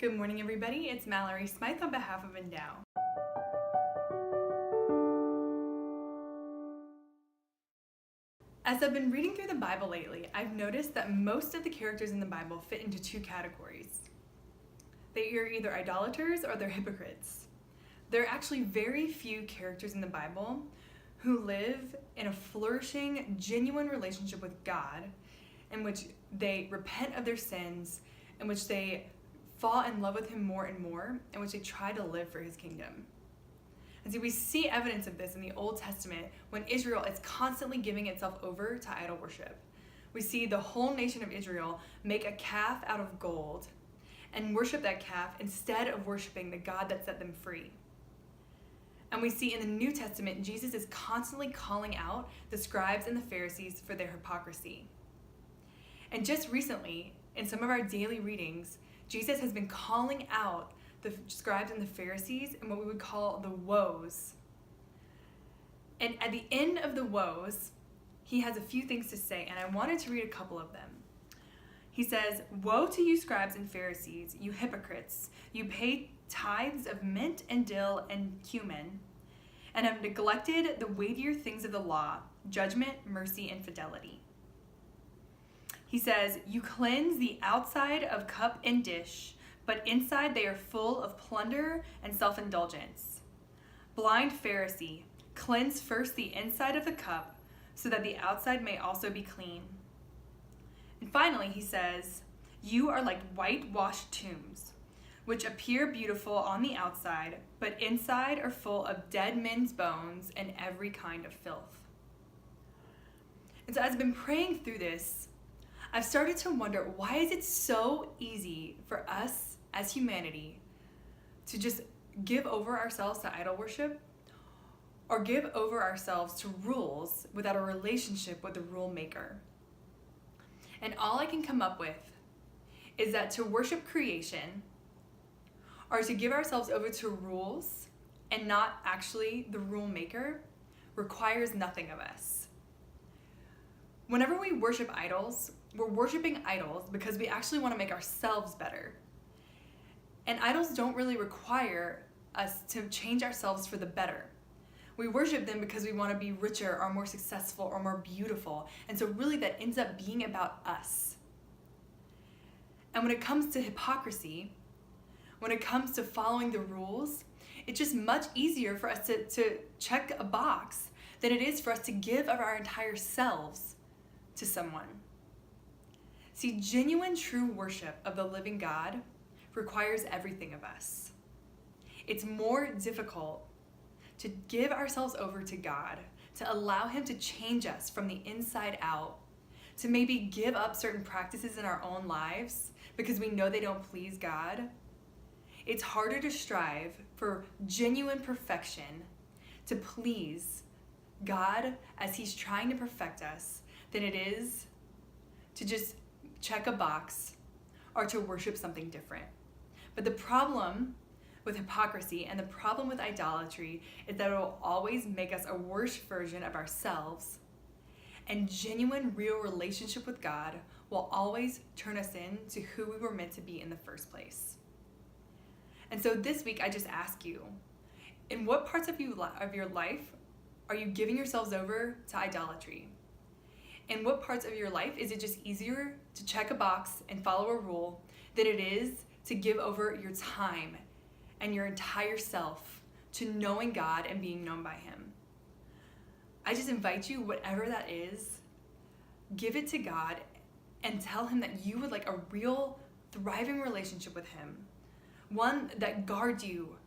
Good morning, everybody. It's Mallory Smythe on behalf of Endow. As I've been reading through the Bible lately, I've noticed that most of the characters in the Bible fit into two categories. They are either idolaters or they're hypocrites. There are actually very few characters in the Bible who live in a flourishing, genuine relationship with God, in which they repent of their sins, in which they fall in love with Him more and more, in which they try to live for His kingdom. And so we see evidence of this in the Old Testament when Israel is constantly giving itself over to idol worship. We see the whole nation of Israel make a calf out of gold and worship that calf instead of worshiping the God that set them free. And we see in the New Testament, Jesus is constantly calling out the scribes and the Pharisees for their hypocrisy. And just recently, in some of our daily readings, Jesus has been calling out the scribes and the Pharisees and what we would call the woes. And at the end of the woes, he has a few things to say, and I wanted to read a couple of them. He says, "Woe to you, scribes and Pharisees, you hypocrites! You pay tithes of mint and dill and cumin, and have neglected the weightier things of the law, judgment, mercy, and fidelity." He says, "You cleanse the outside of cup and dish, but inside they are full of plunder and self-indulgence. Blind Pharisee, cleanse first the inside of the cup, so that the outside may also be clean." And finally, he says, "You are like whitewashed tombs, which appear beautiful on the outside, but inside are full of dead men's bones and every kind of filth." And so as I've been praying through this, I've started to wonder, why is it so easy for us as humanity to just give over ourselves to idol worship or give over ourselves to rules without a relationship with the rule maker? And all I can come up with is that to worship creation or to give ourselves over to rules and not actually the rule maker requires nothing of us. Whenever we worship idols, we're worshiping idols because we actually want to make ourselves better. And idols don't really require us to change ourselves for the better. We worship them because we want to be richer or more successful or more beautiful. And so really that ends up being about us. And when it comes to hypocrisy, when it comes to following the rules, it's just much easier for us to check a box than it is for us to give of our entire selves to someone. See, genuine true worship of the living God requires everything of us. It's more difficult to give ourselves over to God, to allow Him to change us from the inside out, to maybe give up certain practices in our own lives because we know they don't please God. It's harder to strive for genuine perfection to please God as He's trying to perfect us than it is to just check a box or to worship something different. But the problem with hypocrisy and the problem with idolatry is that it will always make us a worse version of ourselves, and genuine, real relationship with God will always turn us into who we were meant to be in the first place. And so this week, I just ask you, in what parts of your life are you giving yourselves over to idolatry? In what parts of your life is it just easier to check a box and follow a rule than it is to give over your time and your entire self to knowing God and being known by Him? I just invite you, whatever that is, give it to God and tell Him that you would like a real, thriving relationship with Him, one that guards you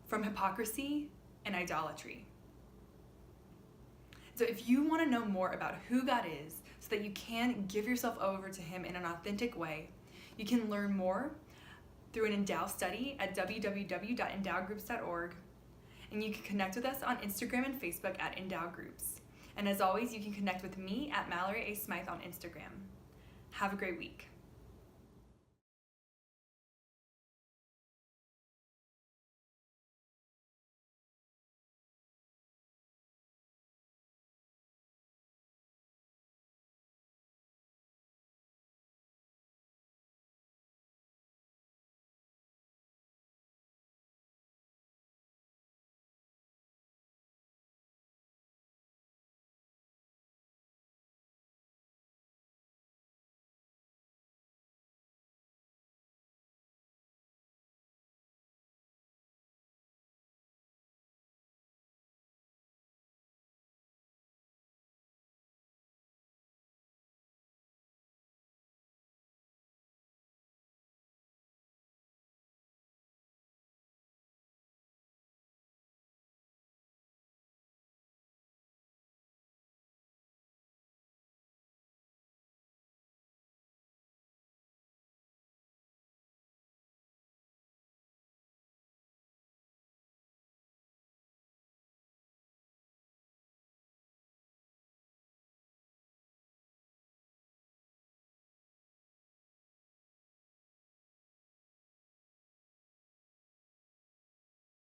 from hypocrisy and idolatry. So if you want to know more about who God is so that you can give yourself over to Him in an authentic way, you can learn more through an Endow study at www.endowgroups.org. And you can connect with us on Instagram and Facebook at Endow Groups. And as always, you can connect with me at Mallory A. Smythe on Instagram. Have a great week.